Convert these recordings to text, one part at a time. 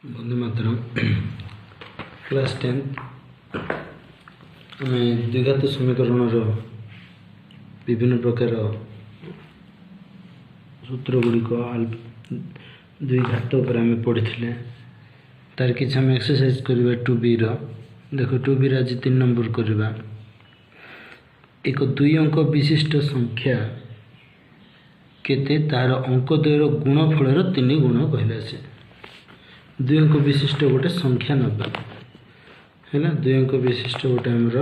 बंदे मातरम क्लास 10 आम द्विघात समीकरण विभिन्न प्रकार सूत्र गुड़िक द्विघात पर आम पढ़ी तार कि आम एक्सरसाइज करवा 2b देख 2b आज 3 नंबर करवा एक 2 अंक विशिष्ट संख्या केते तार अंक द्वयर गुणफल 3 गुण कहला से 2 अंक विशिष्ट गोटे संख्या नबा है ना 2 अंक विशिष्ट गोटे आमर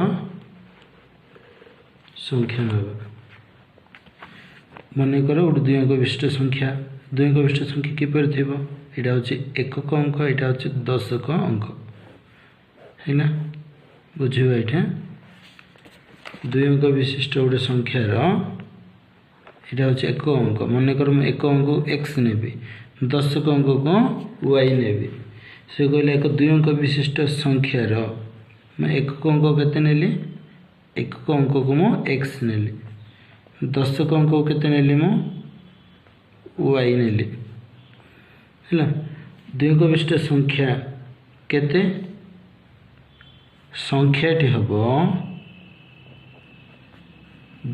संख्या नबा मन कर गोटे 2 अंक विशिष्ट संख्या 2 अंक विशिष्ट संख्या किपर थी यहाँ हूँ एकक अंक यहाँ हूँ दशक अंक है ना बुझे ये 2 अंक विशिष्ट गोटे संख्यार यहाँ हूँ एक अंक मन कर मुझे एक अंक एक्स नेबी दशक अंक को वाई नेबी से कहले एक 2 अंक विशिष्ट संख्यार मैं एकक अंक केते नेली एकक अंक को मु एक्स नेली दशक अंक को केते नेली मु वाई नेली है 2 अंक विशिष्ट संख्या केते संख्याटी हम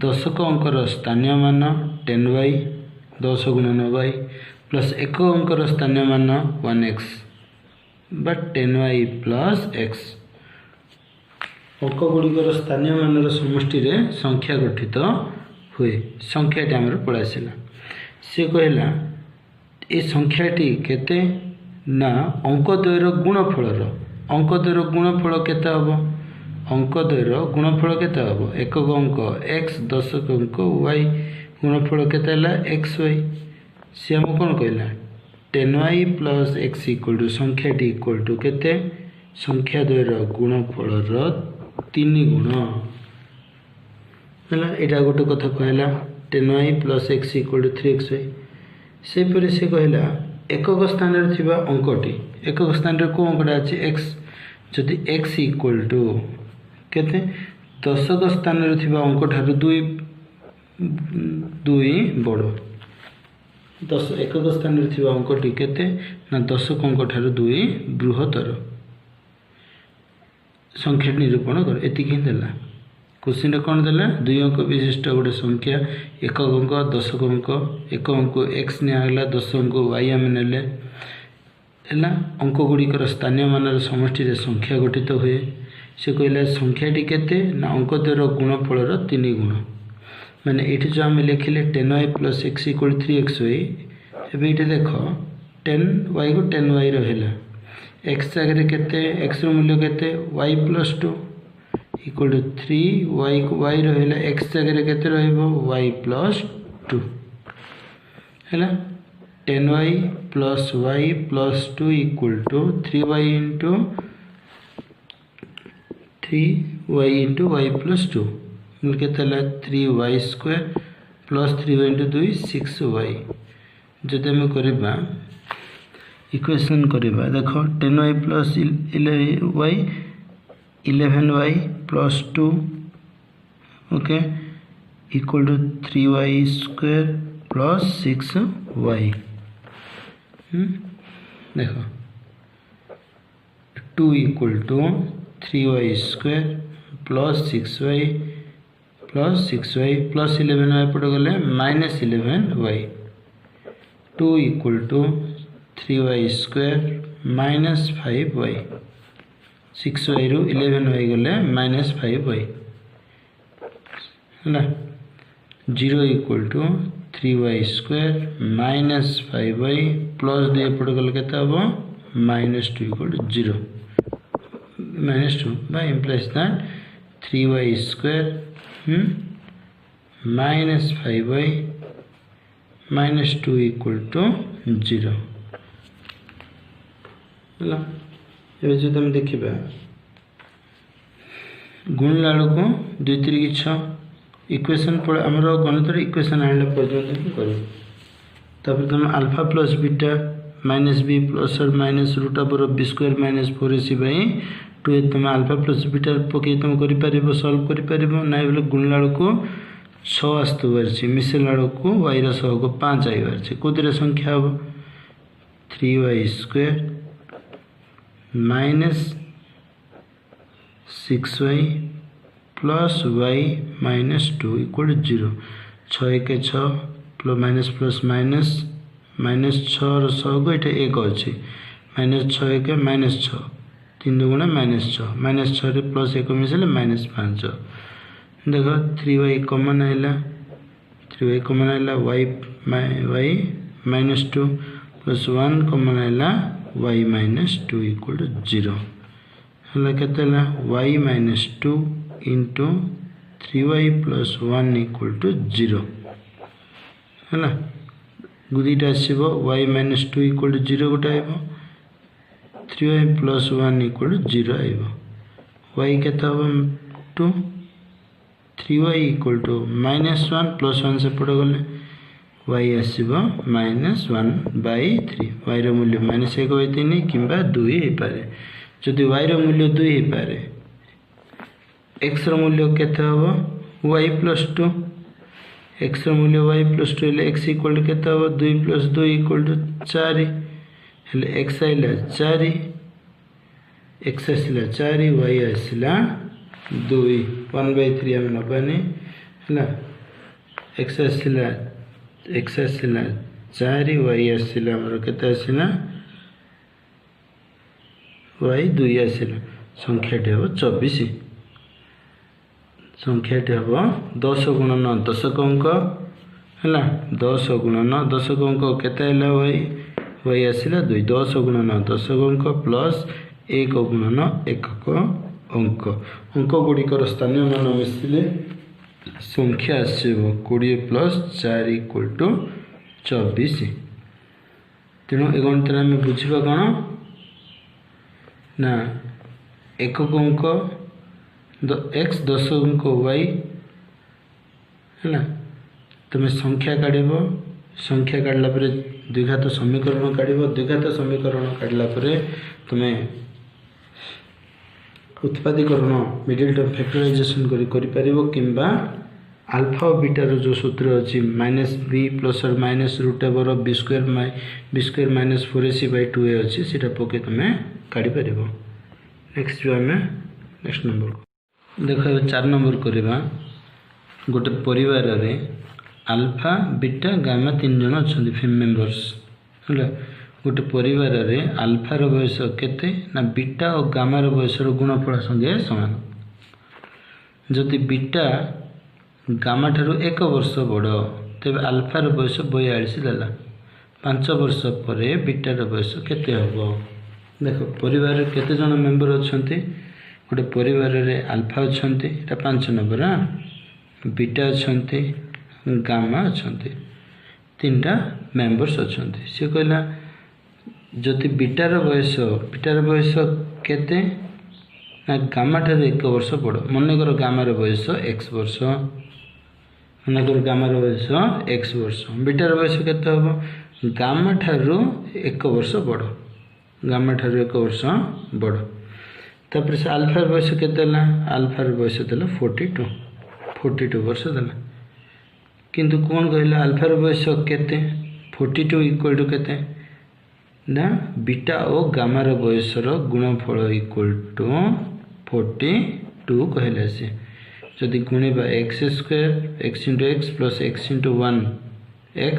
दशक अंकर स्थानीय मान 10y 10 गुणन y प्लस एक अंकर स्थानीय मान 1x but 10y plus x अंक गुड़िकर स्थानीय मान समष्टि संख्या गठित हुए संख्याटी आमर पड़ासीला से कहला ये संख्याटी केते ना अंक द्वयर गुणफल अंक द्वयर गुणफल केते हम अंक द्वयर गुणफल केते हम एकक अंक x दशक अंक y गुणफल केते एक्स वाई सी आम कौन कहला 10y plus x equal to संख्याटी इक्वल टू केते संख्या द्वयर गुणफल 3 गुण है यहाँ गोटे कथा कहला 10y plus x equal to 3xy सेपरी से कहला एकक स्थान थिबा अंकटी एकक स्थान को अंकटा अच्छे एक्स जदि एक्स इक्वल टू केते दशक स्थान थिबा अंक ठार 2 बड़ दश एकक स्थान अंकटी केते ना दशक अंक ठार 2 बृहत्तर संख्या निरूपण कर एति ही देला क्वेश्चन कौन देला 2 अंक विशिष्ट गोटे संख्या एकक अंक दशक अंक एक अंक एक्स निगला 10 अंक वाई आम नेले है अंक गुड़िकर स्थानीय मान समष्टि संख्या गठित हुए से कहला संख्याटी केते ना अंक द्वयर गुणफल 3 गुण माने ये जो आम लिखिले 10y plus x equal 3xy एबे ये देख 10y को 10y रहा एक्स जगह केते एक्स मूल्य केते y plus 2 equal to 3y को y रहा एक्स जगह केते रहिबो y प्लस 2 है 10y plus y plus 2 equal to 3y into 3y into y plus 2 मिलके 3y square plus 3y into 2 6y जब आम करवा इक्वेशन करवा देख 10y plus 11y 11y plus 2 okay equal to 3y square plus 6y देख 2 equal to 3y square plus 6y plus 6y plus 11y पड़ गले minus 11y 2 equal to 3y square minus 5y 6y रु 11y गले minus 5y है 0 equal to 3y square minus 5y plus 2 पड़ गले केते हम minus 2 equal to 0 minus 2 by implies that 3y square minus 5y minus 2 equal to 0 है जो तुम देखा गुणला को 2 3 6 इक्वेशन आमर गणित इक्वेशन आने पर्यंत ही कर तुम alpha plus beta minus B plus और minus root over B square minus 4ac by 2 तुम अल्फा प्लस बीटा पकई तुम कर सल्व कर ना बोले गुणला को 6 आसतुबार मिसेला को y सहग 5 आईबार कौन संख्या हम 3y square -6y plus y -2 equal 0। 6 के 6 प्लस माइनस प्लस माइनस -6 100 को ये 1 अच्छी -6 के -6 3 गुणा -6 -6 प्लस 1 मिसले -5 देख 3y कमन है 3y कमन है y -2 प्लस 1 कमन है y -2 इक्वल 0 है केते y -2 into 3y plus 1 equal 0 है दुईटा आसो y -2 इक्वल 0 गोटे आब 3y प्लस 1 इक्वल 0 आब y केते हम 2 3y इक्वल टू -1 प्लस 1 से पड़ गले y आसो -1/3 y मूल्य -1/3 कि 2 हो पारे जदि y मूल्य 2 हो पारे x मूल्य केते हम y प्लस 2 x मूल्य y प्लस 2 x इक्वल केते हम 2 प्लस 2 इक्वल 4 हेले x आइला 4 x आसला 4 y आसला 2 1/3 आम नबानी है x आसला 4 y आसला हमर केते आसला y 2 आसला संख्याटी हम 24 संख्याटी हम 10 गुणन 10 अंक है 10 गुणन 10 अंक केते y आसला 2 10 गुणन 10 अंक प्लस 1 गुणन 1 अंक अंक गुड़िकर स्थानीय मान मिसिले संख्या आसो 20 प्लस 4 इक्वल टू 24 तेणु ए गणित आम बुझा कौन ना एकक अंक x 10 अंक y है तुम संख्या काढ़ संख्या काढ़ला द्विघात समीकरण काढ़ द्विघात समीकरण काढ़ला तुम्हें उत्पादीकरण मिडिल टर्म फैक्टराइजेशन करि किंबा अल्फा और बीटा रो जो सूत्र अच्छी -b प्लस और माइनस √b² माइनस 4ac/2a अच्छी सीटा पके तुम्हें काढ़ी पार। नेक्स्ट जो आम नेक्स्ट नंबर देख 4 नंबर करवा गोटे परिवार रे अल्फा बीटा गामा 3 जन अच्छा फैमिली मेंबर्स है गोटे परिवार रे अल्फार बयस केते ना बीटा और गामार बयस गुणफल संगे समान जदि बीटा गामा ठारू 1 वर्ष बड़ तेज अल्फार बयस 42 देला 5 वर्ष पर बीटार बयस केते हम देख परिवार केते जन मेंबर अच्छा गोटे परिवार रे अल्फा अच्छा 5 नंबर बीटा अच्छा गामा अच्छा 3टा मेंबर्स अच्छा सी कहला जदि बीटार बयस केते ना गामा ठार 1 वर्ष बड़ मनकर गामार बयस x वर्ष मनकर गामार बयस x वर्ष बीटार बयस केते हम गामा ठार 1 वर्ष बड़ गामा ठार 1 वर्ष बड़ तापर से अल्फार बयस केते अल्फार बयस देला 42 वर्ष देला किंतु कौन कहला अल्फार बयस केते 42 इक्वल टू केते ना बीटा और गामार बयसर गुणफल इक्वल टू 42 कहला से जदि गुणिबा x² x into x plus x into 1 x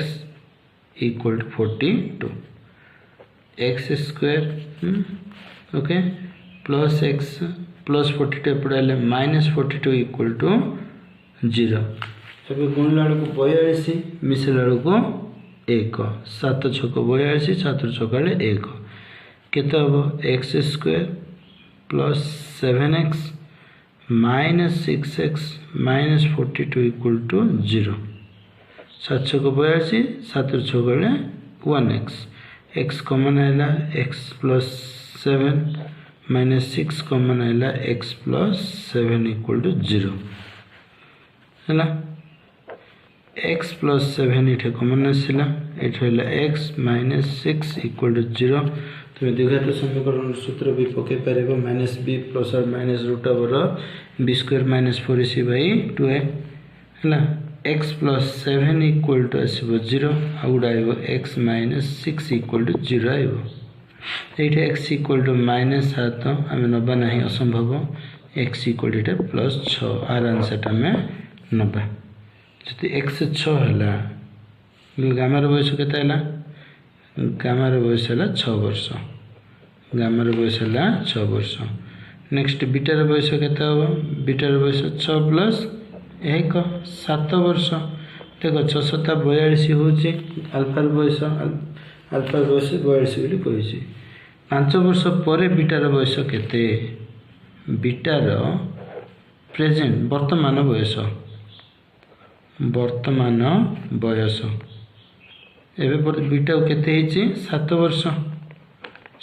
equal to 42 x² okay plus x plus 42 पड़े -42 इक्वल टू 0 एवं गुणला को 42 मिसला को 1 7 छक 42 7 छक 1 केते हम x² plus 7x minus 6x minus 42 equal to 0 7 छक 42 7 छक 1x x कॉमन है x प्लस 7 माइनस 6 कॉमन है x प्लस 7 इक्वल टू 0 है x प्लस 7 ये कॉमन आसला ये x माइनस 6 इक्वल टू 0 तुम द्विघात समीकरण सूत्र भी पके पार -b प्लस और माइनस √b² माइनस 4ac/2a है x प्लस 7 इक्वल टू आसो 0 आउट आइब x माइनस 6 इक्वल टू 0 आइब ये एक्स इक्वल टू -7 आम नवा ना असंभव एक्स इक्वल टू +6 आर आंसर आम नवा जी एक्स 6 है गामार बयस के गामार बयस है 6 वर्ष गामार बयस है 6 वर्ष नेक्स्ट बीटार बयस के बीटार बयस 6 + 1 7 वर्ष देख 6 7 42 हूँ आल्फार बयस 42 बोली कही 5 वर्ष पर बीटार बयस केते बीटार प्रेजेंट वर्तमान बयस एवं बीटा केते 7 वर्ष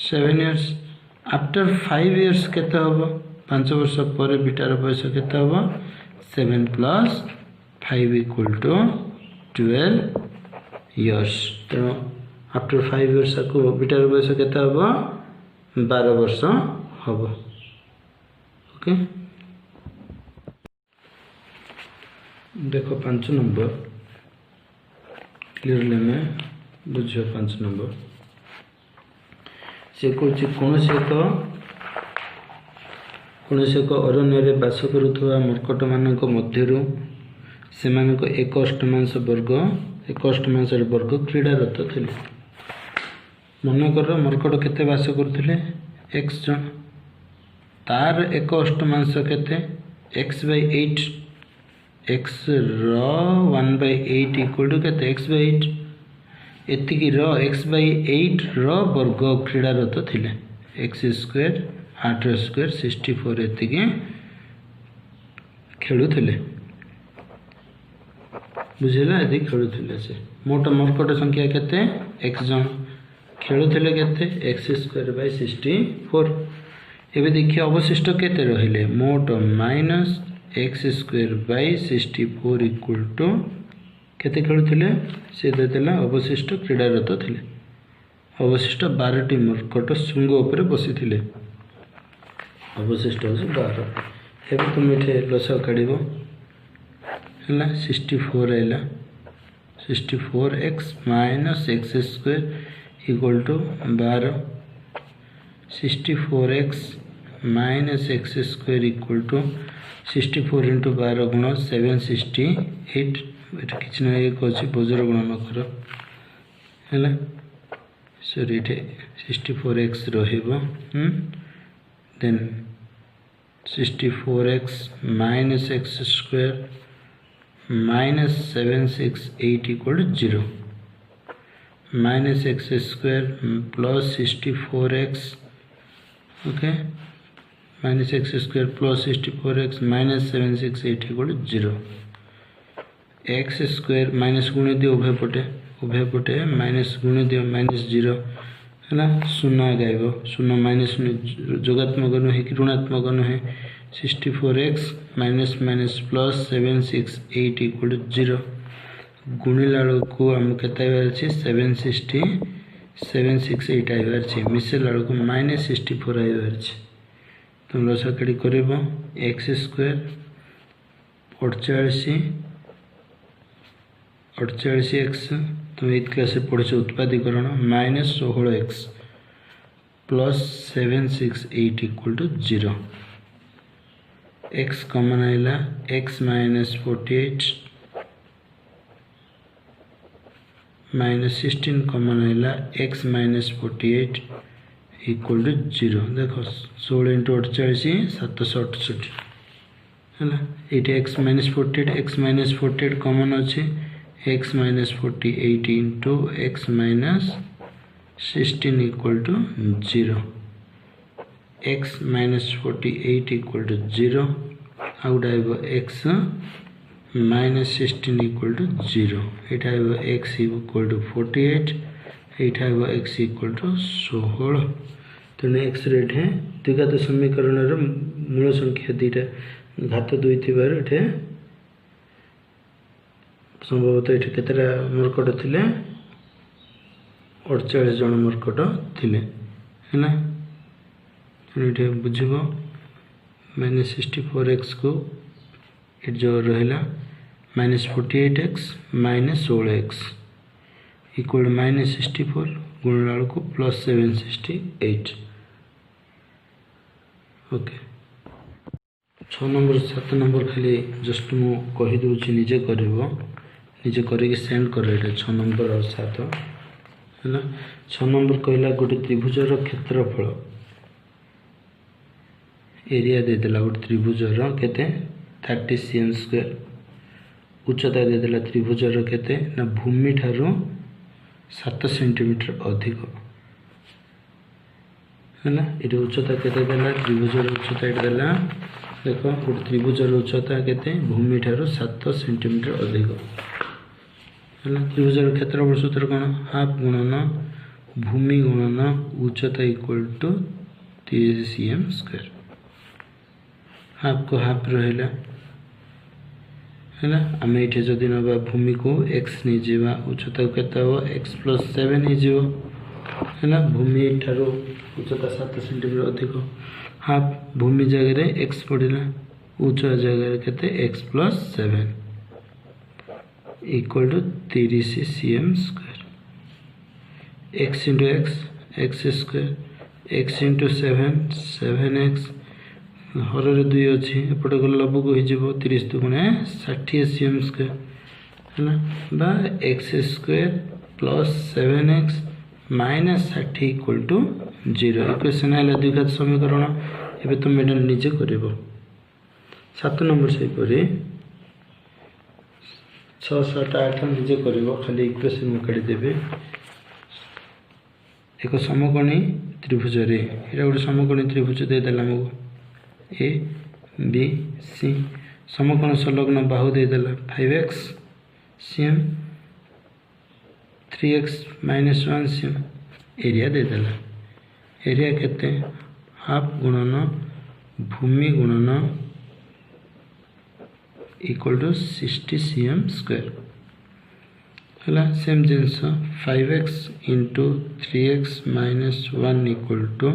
7 इयर्स आफ्टर 5 इयर्स केते हम 5 वर्ष पर बीटार बयस केते हम 7 + 5 = 12 इयर्स तेणु आफ्टर 5 इयर्स को बीटार बयस केते हम 12 वर्ष हम ओके देखो 5 नंबर क्लियरली में बुझ 5 नंबर से कौन एक अरण्य बास करुवा मर्कट मान मध्य से एक अष्टमांश वर्ग क्रीड़ारत थे मनकर मर्कट केते बास करते एक्स जन तार एक अष्टमांश केते x/8 x row 1/8 equal to केते x/8 एतिकी रो x/8 रो वर्ग क्रीड़ारत थिले x² 8² 64 एतिकी खेलुथिले बुझिला यदि खेलुथिले से मोट मर्कट संख्या केते x जन खेलुथिले केते x² 64 एबे देखिए अवशिष्ट केते रहिले मोट -x² 64 इक्वल टू केते खेलुथिले से देतेला अवशिष्ट क्रीड़ारत थिले अवशिष्ट 12टी मर्कट शुंग उपरे बसिथिले अवशिष्ट 12 एबे तुम एठे लसा काढिबो हला 64 आइला 64x - x² equal to 12 64x - x² equal to 64 × 12 गुण 768 एटा किछ ना एक अछि बजर गुण न कर हैला सॉरी एटे 64x रहिबो then 64x - x² - 768 equal to 0 -x² + 64x okay -x² + 64x - 768 equal to 0 x² minus गुणी दियो उभय पटे माइनस गुणी दियो -0 है शून्य गायब शून्य माइनस जोगात्मक नुहे कि ऋणात्मक नुहे 64x minus minus plus 768 equal to 0 गुणिला को आम केते अच्छे 768 आइबार मिसेला को -64 आइबार तुम लसाकड़ी कर x² 48x तुम 8th क्लास पढ़े उत्पादीकरण -16x plus 768 equal to 0 x common आइला x - 48 -16 कॉमन आइला x - 48 इक्वल टू 0 देखो 16 × 48 768 है ये x - 48 कॉमन अच्छे x - 48 into x - 16 equal to 0 x - 48 equal to 0 आउट x - 16 इक्वल टू 0 यहाँ x इक्वल टू 48 यहाँ x इक्वल टू 16 तेणु एक्स रेट है द्विघात समीकरण मूल संख्या दुईटा घात 2 थी संभवतः ये केतटा मर्कट थिले 48 जन मर्कट थिले है बुझब -64x को ये जो रहा -48x - 16x इक्वल -64 गुणला को प्लस 768 ओके 6 नंबर 7 नंबर खाली जस्ट मु कहि दूची निजे करबो निजे करके सेंड कर एटा 6 नंबर और 7 है ना 6 नंबर कहला गोटे त्रिभुजर क्षेत्रफल एरिया दे देला गोटे त्रिभुजर केते 30 cm स्क्वायर उच्चता दे देला त्रिभुजर केते ना भूमि ठारू 7 सेंटीमीटर अधिक है ना ये उच्चता केते देला त्रिभुजर उच्चता एटा देला देखो गोटे त्रिभुजर उच्चता केते भूमि ठारू 7 सेंटीमीटर अधिक है ना त्रिभुजर क्षेत्रफल सूत्र कोन हाफ गुणन भूमि गुणन उच्चता equal to 30 cm square half को हाफ रहला है ना आम ये जदि नवा भूमि को x नहीं जीवा उच्चता केते हो x + 7 नहीं जीवो है ना भूमि ठारो उच्चता 7 सेंटीमीटर अधिक हाफ भूमि जगह रे x पड़िला उच्च जगह केते x + 7 equal to 30 cm square x * x square x * 7 7x हर 2 अच्छी एपटे गल लबू को हो 30 दुगुणे 60 cm स्क्वायर है ना बा x square plus 7x minus 60 equal to 0 equation है द्विघात समीकरण एबे तुम एटा निजे करबो 7 नंबर से परे 6 7 8 निजे करबो खाली इक्वेशन में काढी देबे एक समकोणी त्रिभुज रे एटा गोटे समकोणी त्रिभुज दे देला हमको ए बी सी समकोण संलग्न बाहु दे देला 5x cm 3x - 1 cm area दे देला एरिया केते हाफ गुणन भूमि गुणन इक्वल टू 60 cm स्क्वायर हला सेम जिंस 5x * 3x - 1 इक्वल टू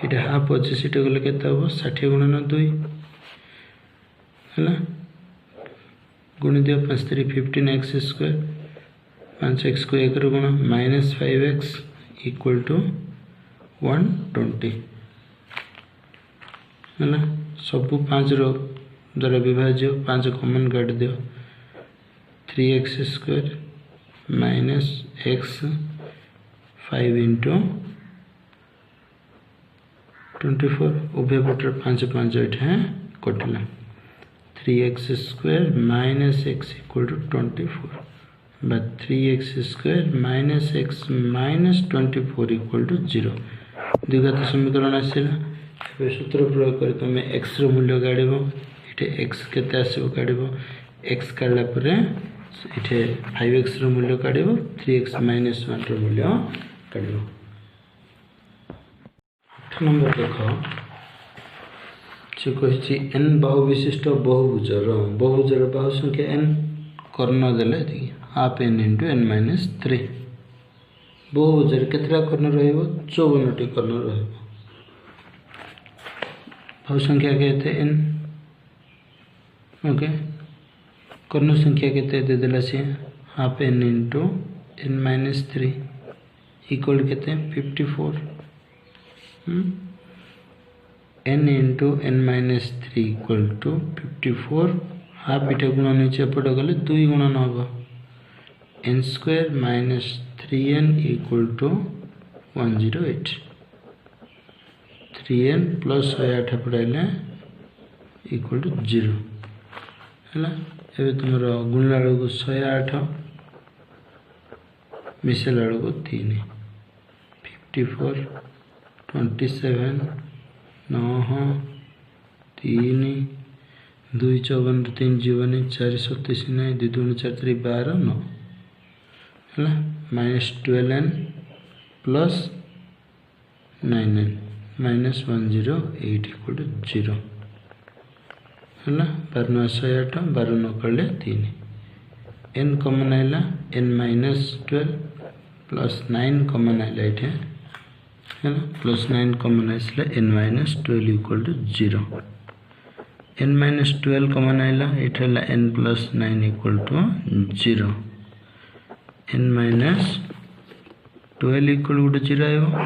इटा हाफ अच्छे सीट गले केते हो 60 गुणन 2 है ना गुण दियो 5 3 15x स्क्वायर 5x को 1 गुण -5x इक्वल टू 120 है ना सब 5 रो द्वारा विभाज्य 5 कॉमन काट दियो 3x स्क्वायर -x 5 * 24 उभय पटर 5 5 है कटला 3x square -x equal to 24 बा 3x square -x - 24 equal to 0 द्विघात समीकरण आसिला ए सूत्र प्रयोग कर तुम x रो मूल्य काढिबो इटे x केते आसीबो काढिबो x काढला परे इटे 5x रो मूल्य काढिबो 3x - 1 रो मूल्य काढिबो नंबर देखो से कही n बाहु विशिष्ट बहुभुजर बाहु संख्या n कर्ण देले हाफ n * n - 3 बहुभुजर केतरा कर्ण रहइबो 54 टी कर्ण रहइबो बाहु संख्या केते n ओके कर्ण संख्या केते दे देला से हाफ n * n - 3 इक्वल केते 54 n * n - 3 equal to 54 half इटा गुणन नीचे पड़ गले 2 गुणन होगा n square - 3n equal to 108 3n plus 108 पड़ाइले इक्वल टू 0 है ना एबे तुमरो गुणला को 108 मिसेला को 3 54 27 9 3 2 54 3 जीवन 4 37 नहीं 2 2 4 3 12 9 है ना -12n plus 9n -108 equal to 0 है ना 12 9 108 12 9 कले 3 n कॉमन आइला n -12 प्लस 9 कॉमन आइला इठे है ना प्लस 9 कॉमन आइसला n - 12 equal to 0 n - 12 common आइला इठला n plus 9 equal to 0 n - 12 equal to 0 आएगा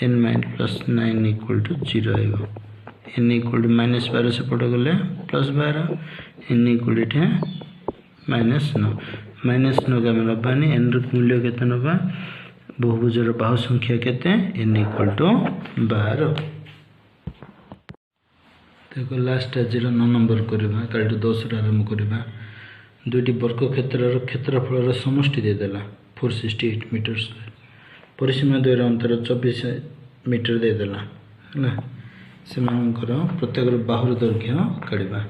n minus plus 9 equal to 0 आएगा n इक्वल टू माइनस 12 से पट गले plus 12 n equal to minus 9 minus 9 के आम नबानी n मूल्य केते नबा बहुभुजर बाहु संख्या केते n इक्वल टू 12 देखो लास्ट आज 9 नंबर करबा काल 10 आरंभ करबा दुईटी वर्ग क्षेत्रर क्षेत्रफल समष्टि देदेला 468 मीटर स्क्वायर परिसीमा द्वयर अंतर 24 मीटर देदेला है से प्रत्येक बाहुर दैर्घ्य काढ़ा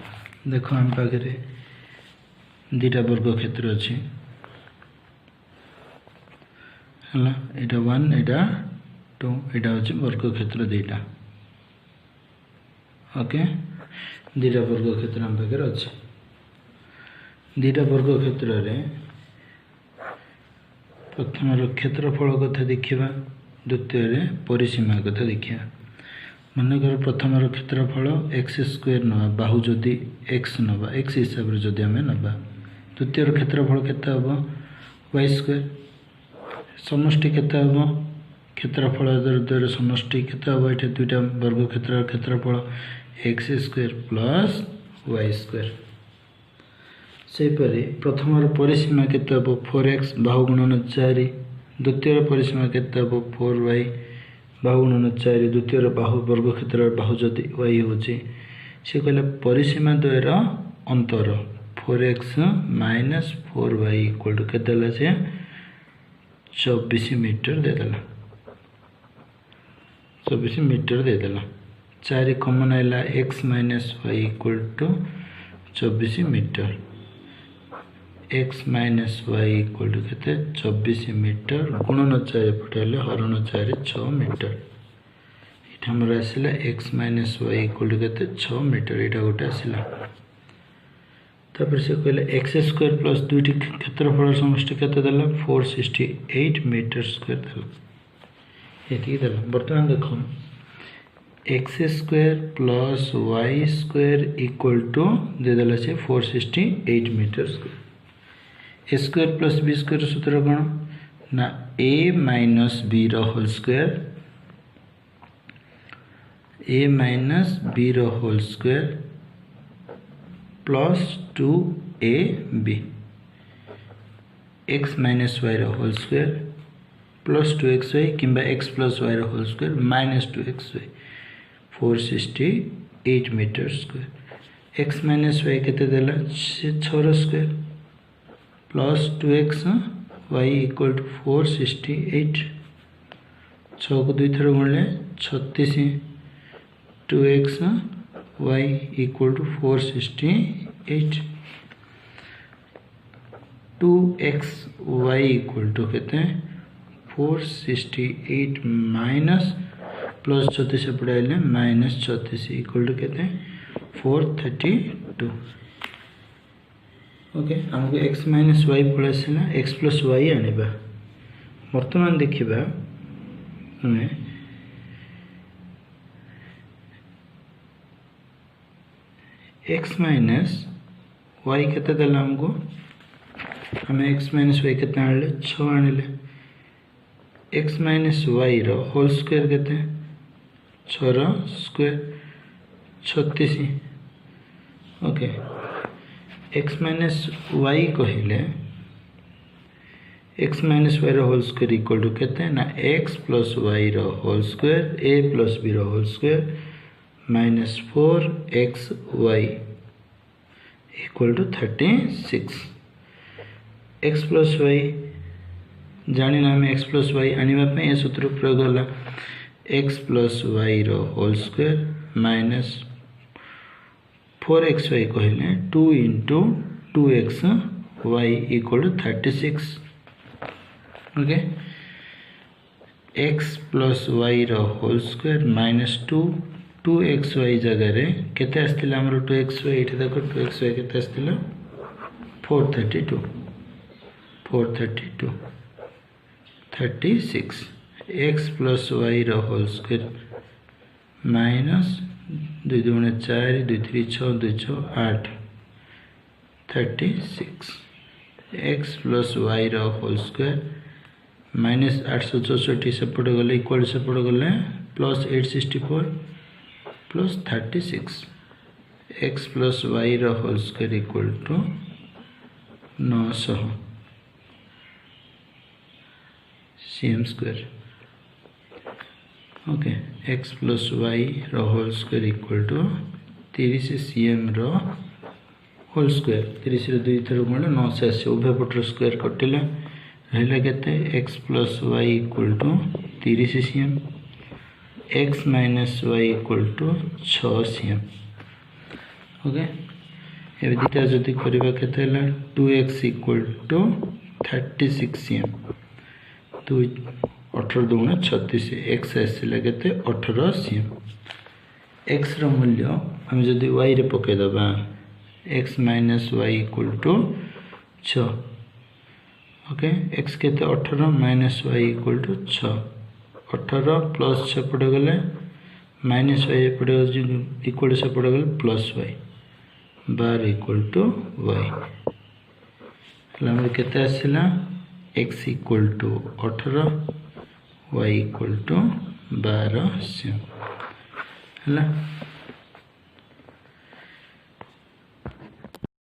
देख आम पाखे दीटा वर्ग क्षेत्र अच्छी है यहाँ 1 यहाँ 2 यहाँ हूँ वर्ग क्षेत्र दीटा ओके दीटा वर्ग क्षेत्र आम पाखे अच्छे दीटा वर्ग क्षेत्र में प्रथम क्षेत्रफल कथा देखा द्वितीय परिसीमा कथा देखा मनकर प्रथम क्षेत्रफल एक्स स्क्वायर नवा बाहु जदि एक्स नवा एक्स हिसाब से जदि आम नवा द्वितीय क्षेत्रफल केते हम वाई स्क्वायर समष्टि केते हम क्षेत्रफल द्वयर समष्टि केते हम ये दुईटा वर्ग क्षेत्र क्षेत्रफल X square plus Y square सेपरी प्रथम परिसीमा केते हम 4x बाहु गुणन 4 द्वितीय परिसीमा केते हम 4y बाहु गुणन 4 द्वितीय बाहु वर्ग क्षेत्र बाहु जदि y होची से कहले परिसीमा द्वयर अंतर 4x minus 4y equal to केते देला से 24 मीटर दे देला 24 मीटर दे देला 4 कॉमन आइला x minus y equal to 24 metre x minus y equal to के 24 मीटर गुणन 4 पटेले हरण 4 6 मीटर ये आमर आसला x minus y equal to के 6 मीटर यहाँ गोटे आसला से कहले एक्स स्क्वायर प्लस दुईटी क्षेत्रफल समष्टि केते देला 468 मीटर स्क्वायर देला ये देला बर्तमान देख X square plus Y square equal to दे देला से 468 metre square A square plus B square सूत्र कौन ना A minus B whole square A minus B whole square plus 2ab X minus Y whole square plus 2xy किंबा X plus Y whole square minus 2xy 468 metre square X minus Y केते देला 6 square plus 2x y equal to 468 6 को 2 थर गुणले 36 2x y equal to 468 2x y equal to कहते हैं 468 minus plus 36 पढ़ाइले minus 36 equal to कहते हैं 432 ओके आमको x माइनस वाई पड़े आसला एक्स प्लस वाई आनिबा वर्तमान देखिबा हमें x माइनस वाई केते देला हमको हमें x माइनस वाई केते आनले 6 आनले x माइनस वाई रो होल स्क्वायर केते 6 रो square 36 okay x minus Y कहले x minus Y whole square equal to केते ना x plus Y whole square a plus b whole square minus 4xy equal to 36 x plus Y जानी ना आम x plus Y आने सूत्र प्रयोग है x plus Y whole square minus 4xy कहले 2 into 2xy equal to 36 okay x plus Y whole square minus 2xy जगह केते आसथिला हमर 2xy एठी देखो 2xy केते आसथिला 432 36 x plus Y whole square minus 2 दूने 4 2 3 6 2 6 8 36 x plus Y whole square माइनस 864 सेपटे गले इक्वल सेपटे गले plus 864 plus 36 x plus Y whole square equal to 900 cm square. Okay x plus Y whole square equal to 30 cm whole square 30 दुई थर गुणे 900 आस उभय पटर स्क्वायर कटिले रहा केते x plus y equal to 30 cm x minus y equal to 6 cm। Okay ये दुटा जदि करबा केते हला 2x इक्वल टू 36 cm 18 दुगुणे 36 एक्स आसला केते 18 cm। एक्स रो मूल्य हम जदि वाई रे पके दबा x minus y equal to 6। Okay x केते 18 minus y equal to 6 18 plus सेपटे गले माइनस वाई एपटे इक्वल सेपटे गले plus y 12 equal to y केते आसला x equal to 18 y equal to 12 cm है।